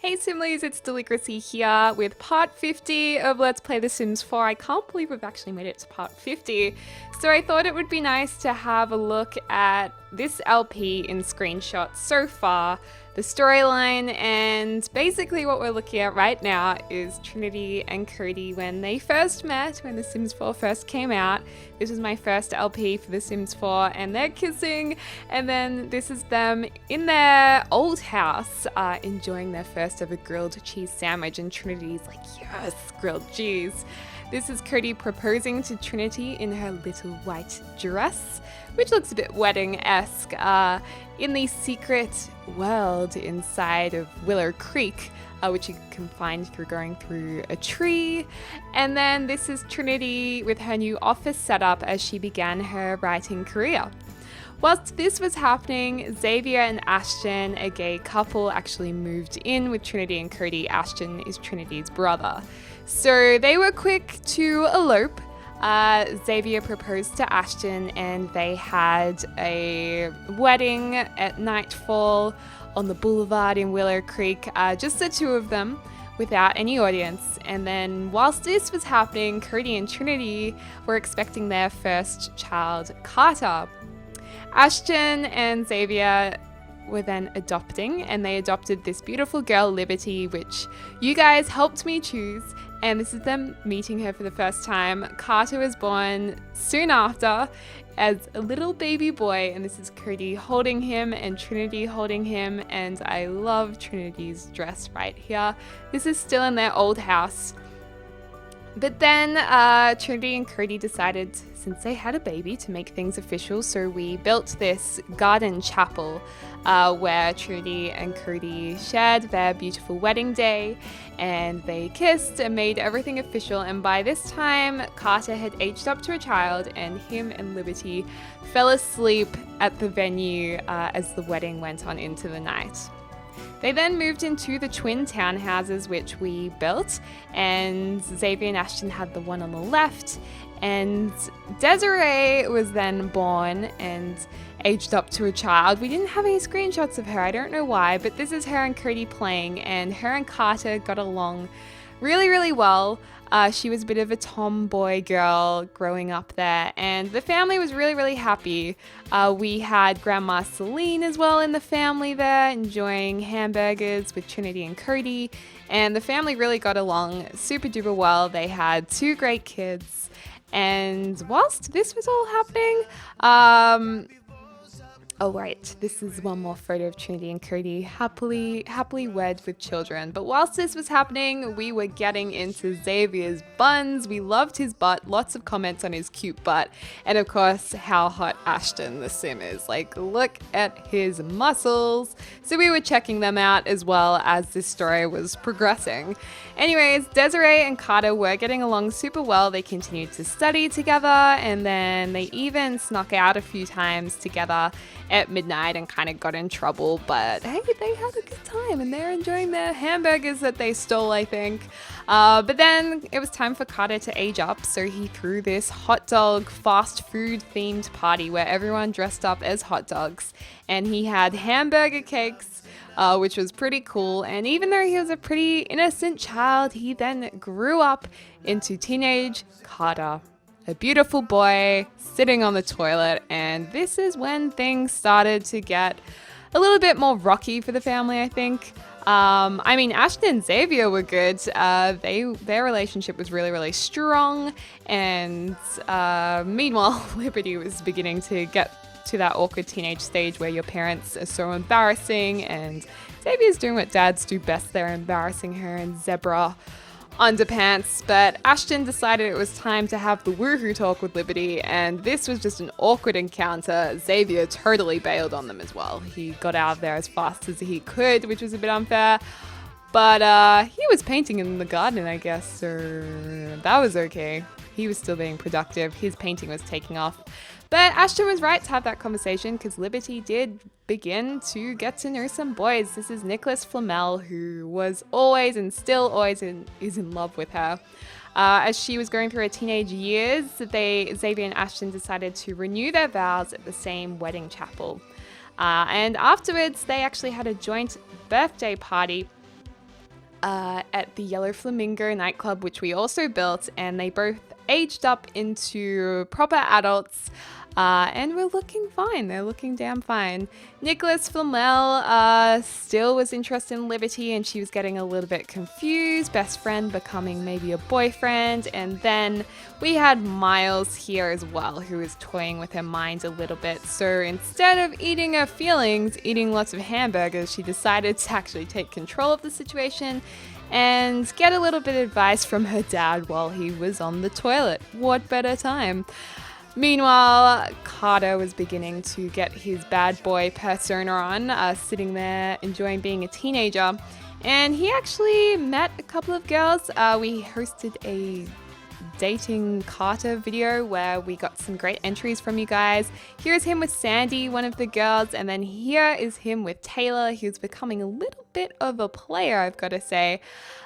Hey Simlies, it's Deligracy here with part 50 of Let's Play The Sims 4. I can't believe we've actually made it to part 50. So I thought it would be nice to have a look at this LP in screenshots so far, the storyline, and basically what we're looking at right now is Trinity and Cody when they first met, when The Sims 4 first came out. This was my first LP for The Sims 4 and they're kissing, and then this is them in their old house enjoying their first ever grilled cheese sandwich, and Trinity's like, yes, grilled cheese. This is Cody proposing to Trinity in her little white dress, which looks a bit wedding-esque, in the secret world inside of Willow Creek, which you can find through going through a tree. And then this is Trinity with her new office setup as she began her writing career. Whilst this was happening, Xavier and Ashton, a gay couple, actually moved in with Trinity and Cody. Ashton is Trinity's brother. So they were quick to elope. Xavier proposed to Ashton and they had a wedding at nightfall on the boulevard in Willow Creek, just the two of them without any audience. And then whilst this was happening, Cody and Trinity were expecting their first child, Carter. Ashton and Xavier were then adopting, and they adopted this beautiful girl, Liberty, which you guys helped me choose, and this is them meeting her for the first time. Carter was born soon after as a little baby boy, and this is Cody holding him and Trinity holding him, and I love Trinity's dress right here. This is still in their old house. But then Trinity and Cody decided, since they had a baby, to make things official. So we built this garden chapel where Trinity and Cody shared their beautiful wedding day, and they kissed and made everything official. And by this time, Carter had aged up to a child, and him and Liberty fell asleep at the venue as the wedding went on into the night. They then moved into the twin townhouses which we built, and Xavier and Ashton had the one on the left, and Desiree was then born and aged up to a child. We didn't have any screenshots of her, I don't know why, but this is her and Cody playing, and her and Carter got along really, really well. She was a bit of a tomboy girl growing up there, and the family was really, really happy. We had Grandma Celine as well in the family there, enjoying hamburgers with Trinity and Cody, and the family really got along super duper well. They had two great kids, and whilst this was all happening, oh right, this is one more photo of Trinity and Cody happily wed with children. But whilst this was happening, we were getting into Xavier's buns. We loved his butt, lots of comments on his cute butt, and of course how hot Ashton the Sim is. Like, look at his muscles. So we were checking them out as well as this story was progressing. Anyways, Desiree and Carter were getting along super well. They continued to study together, and then they even snuck out a few times together at midnight and kind of got in trouble, but hey, they had a good time and they're enjoying their hamburgers that they stole, I think. But then it was time for Carter to age up, so he threw this hot dog fast food themed party where everyone dressed up as hot dogs, and he had hamburger cakes, which was pretty cool. And even though he was a pretty innocent child, he then grew up into teenage Carter, a beautiful boy sitting on the toilet, and this is when things started to get a little bit more rocky for the family, I think. I mean, Ashton and Xavier were good. Their relationship was really, really strong, and meanwhile, Liberty was beginning to get to that awkward teenage stage where your parents are so embarrassing, and Xavier's doing what dads do best there, embarrassing her in zebra underpants. But Ashton decided it was time to have the woohoo talk with Liberty, and this was just an awkward encounter. Xavier totally bailed on them as well. He got out of there as fast as he could, which was a bit unfair, but he was painting in the garden, I guess, so that was okay. He was still being productive. His painting was taking off. But Ashton was right to have that conversation because Liberty did begin to get to know some boys. This is Nicholas Flamel, who was always and still always is in love with her. As she was going through her teenage years, Xavier and Ashton decided to renew their vows at the same wedding chapel. And afterwards, they actually had a joint birthday party at the Yellow Flamingo nightclub, which we also built, and they both aged up into proper adults. And we're looking fine. They're looking damn fine. Nicholas Flamel still was interested in Liberty, and she was getting a little bit confused. Best friend becoming maybe a boyfriend. And then we had Miles here as well, who was toying with her mind a little bit. So instead of eating her feelings, eating lots of hamburgers, she decided to actually take control of the situation and get a little bit of advice from her dad while he was on the toilet. What better time? Meanwhile, Carter was beginning to get his bad boy persona on, sitting there enjoying being a teenager. And he actually met a couple of girls. We hosted a dating Carter video where we got some great entries from you guys. Here's him with Sandy, one of the girls, and then here is him with Taylor, who's becoming a little bit of a player, I've got to say.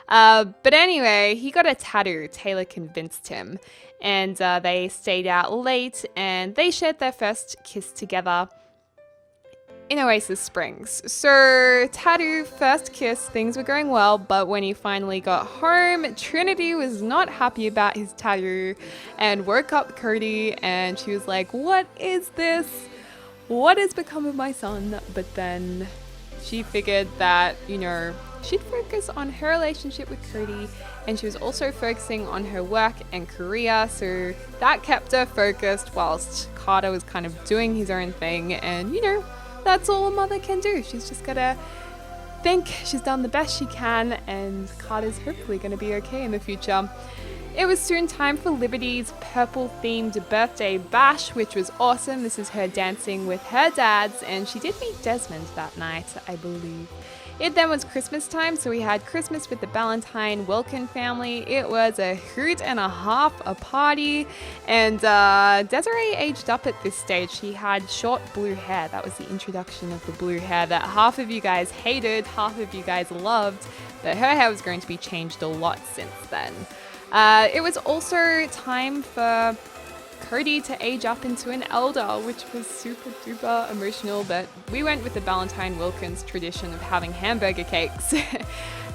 But anyway, he got a tattoo. Taylor convinced him, and they stayed out late, and they shared their first kiss together in Oasis Springs. So, tattoo, first kiss, things were going well, but when he finally got home, Trinity was not happy about his tattoo and woke up Cody, and she was like, what is this? What has become of my son? But then she figured that, you know, she'd focus on her relationship with Cody, and she was also focusing on her work and career, so that kept her focused whilst Carter was kind of doing his own thing. And, you know, that's all a mother can do. She's just gotta think she's done the best she can, and Carter's hopefully gonna be okay in the future. It was soon time for Liberty's purple-themed birthday bash, which was awesome. This is her dancing with her dads, and she did meet Desmond that night, I believe. It then was Christmas time, so we had Christmas with the Ballantyne Wilkin family. It was a hoot and a half, a party, and Desiree aged up at this stage. She had short blue hair. That was the introduction of the blue hair that half of you guys hated, half of you guys loved, but her hair was going to be changed a lot since then. It was also time for Cody to age up into an elder, which was super duper emotional, but we went with the Ballantyne Wilkins tradition of having hamburger cakes.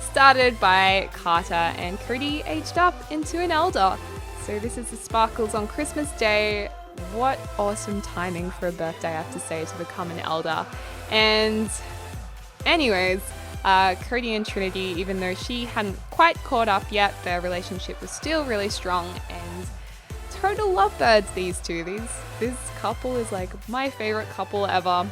Started by Carter, and Cody aged up into an elder. So this is the Sparkles on Christmas Day. What awesome timing for a birthday, I have to say, to become an elder. And anyways, Cody and Trinity, even though she hadn't quite caught up yet, their relationship was still really strong, and total lovebirds, these two. This couple is like my favorite couple ever.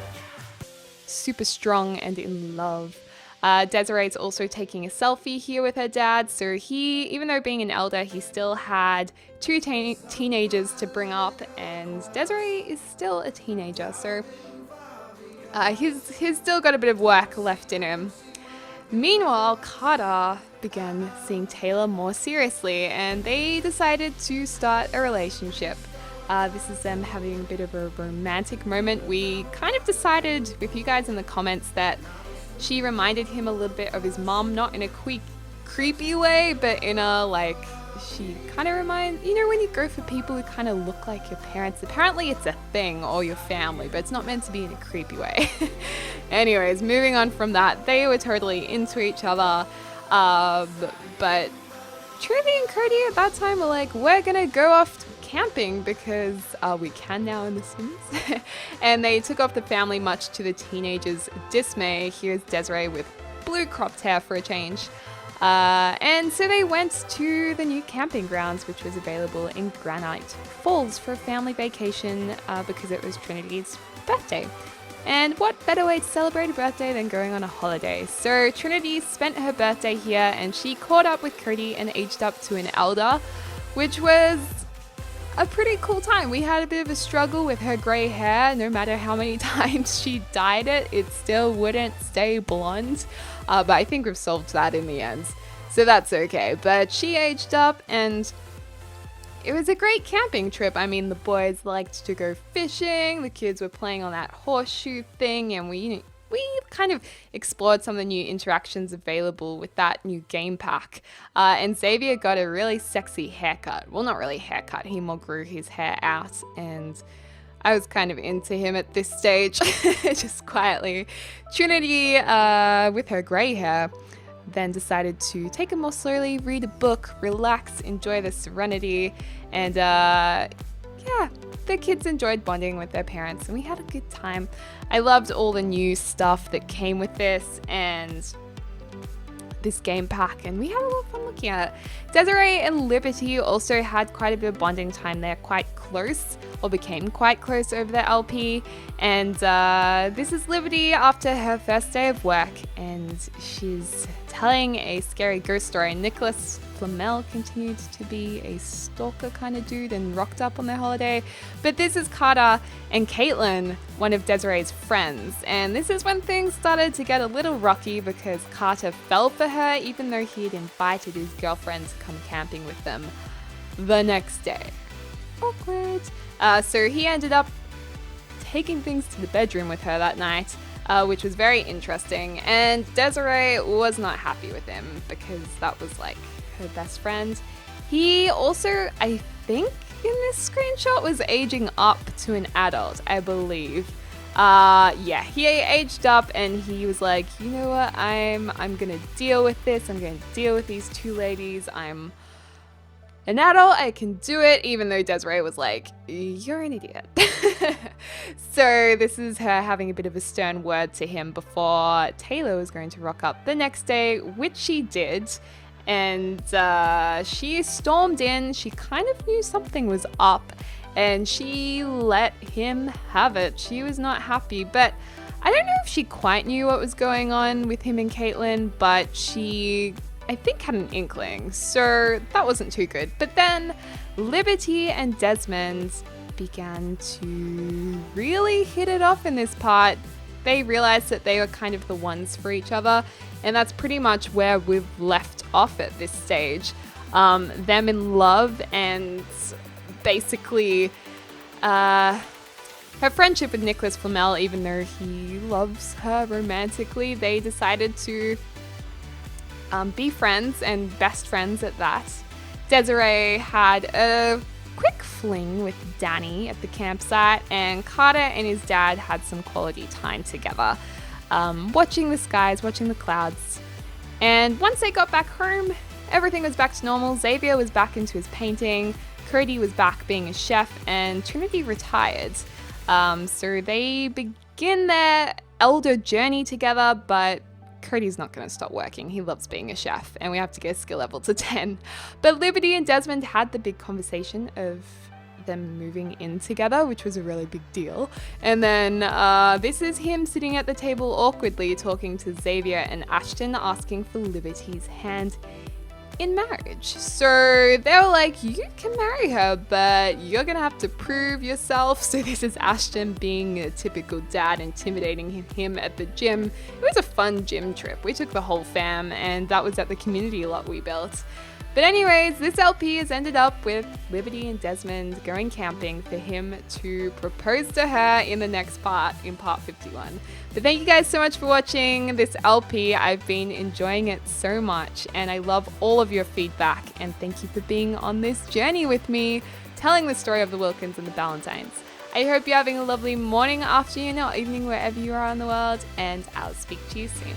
Super strong and in love. Desiree's also taking a selfie here with her dad, so he, even though being an elder, he still had two teenagers to bring up, and Desiree is still a teenager, so he's still got a bit of work left in him. Meanwhile, Carter began seeing Taylor more seriously, and they decided to start a relationship. This is them having a bit of a romantic moment. We kind of decided with you guys in the comments that she reminded him a little bit of his mom, not in a creepy way, but in a, like, she kind of reminds, you know, when you go for people who kind of look like your parents. Apparently it's a thing, or your family, but it's not meant to be in a creepy way. Anyways, moving on from that, they were totally into each other, but Trinity and Cody at that time were like, we're gonna go off camping because we can now in The Sims. And they took off the family, much to the teenagers' dismay. Here's Desiree with blue cropped hair for a change. And so they went to the new camping grounds, which was available in Granite Falls for a family vacation because it was Trinity's birthday. And what better way to celebrate a birthday than going on a holiday? So Trinity spent her birthday here, and she caught up with Cody and aged up to an elder, which was a pretty cool time. We had a bit of a struggle with her grey hair. No matter how many times she dyed it, it still wouldn't stay blonde. But I think we've solved that in the end, so that's okay. But she aged up, and it was a great camping trip. I mean, the boys liked to go fishing, the kids were playing on that horseshoe thing, and we kind of explored some of the new interactions available with that new game pack. And Xavier got a really sexy haircut. Well, not really haircut, he more grew his hair out, and I was kind of into him at this stage, just quietly. Trinity, with her grey hair, then decided to take it more slowly, read a book, relax, enjoy the serenity, and yeah, the kids enjoyed bonding with their parents and we had a good time. I loved all the new stuff that came with this and this game pack, and we had a lot of fun looking at it. Desiree and Liberty also had quite a bit of bonding time. They're quite close, or became quite close over the LP, and this is Liberty after her first day of work, and she's telling a scary ghost story. Nicholas Flamel continued to be a stalker kind of dude and rocked up on their holiday, but this is Carter and Caitlin, one of Desiree's friends, and this is when things started to get a little rocky because Carter fell for her even though he had invited his girlfriend to come camping with them the next day. Awkward. So he ended up taking things to the bedroom with her that night, which was very interesting, and Desiree was not happy with him because that was like her best friend. He also, I think in this screenshot, was aging up to an adult, I believe. Yeah, he aged up and he was like, you know what, I'm gonna deal with this. I'm gonna deal with these two ladies. I'm an adult, I can do it, even though Desiree was like, you're an idiot. So this is her having a bit of a stern word to him before Taylor was going to rock up the next day, which she did. And she stormed in. She kind of knew something was up and she let him have it. She was not happy, but I don't know if she quite knew what was going on with him and Caitlin, but she, I think, had an inkling, so that wasn't too good. But then Liberty and Desmond began to really hit it off in this part. They realized that they were kind of the ones for each other, and that's pretty much where we've left off at this stage. Them in love, and basically her friendship with Nicholas Flamel, even though he loves her romantically, they decided to be friends, and best friends at that. Desiree had a quick fling with Danny at the campsite, and Carter and his dad had some quality time together, watching the skies, watching the clouds. And once they got back home, everything was back to normal. Xavier was back into his painting, Cody was back being a chef, and Trinity retired. So they begin their elder journey together, but Cody's not going to stop working. He loves being a chef, and we have to get skill level to 10. But Liberty and Desmond had the big conversation of them moving in together, which was a really big deal. And then this is him sitting at the table awkwardly talking to Xavier and Ashton, asking for Liberty's hand in marriage. So they were like, you can marry her, but you're gonna have to prove yourself. So this is Ashton being a typical dad, intimidating him at the gym. It was a fun gym trip. We took the whole fam, and that was at the community lot we built. But anyways, this LP has ended up with Liberty and Desmond going camping for him to propose to her in the next part, in part 51. But thank you guys so much for watching this LP. I've been enjoying it so much, and I love all of your feedback. And thank you for being on this journey with me, telling the story of the Wilkins and the Ballantines. I hope you're having a lovely morning, afternoon, or evening wherever you are in the world, and I'll speak to you soon.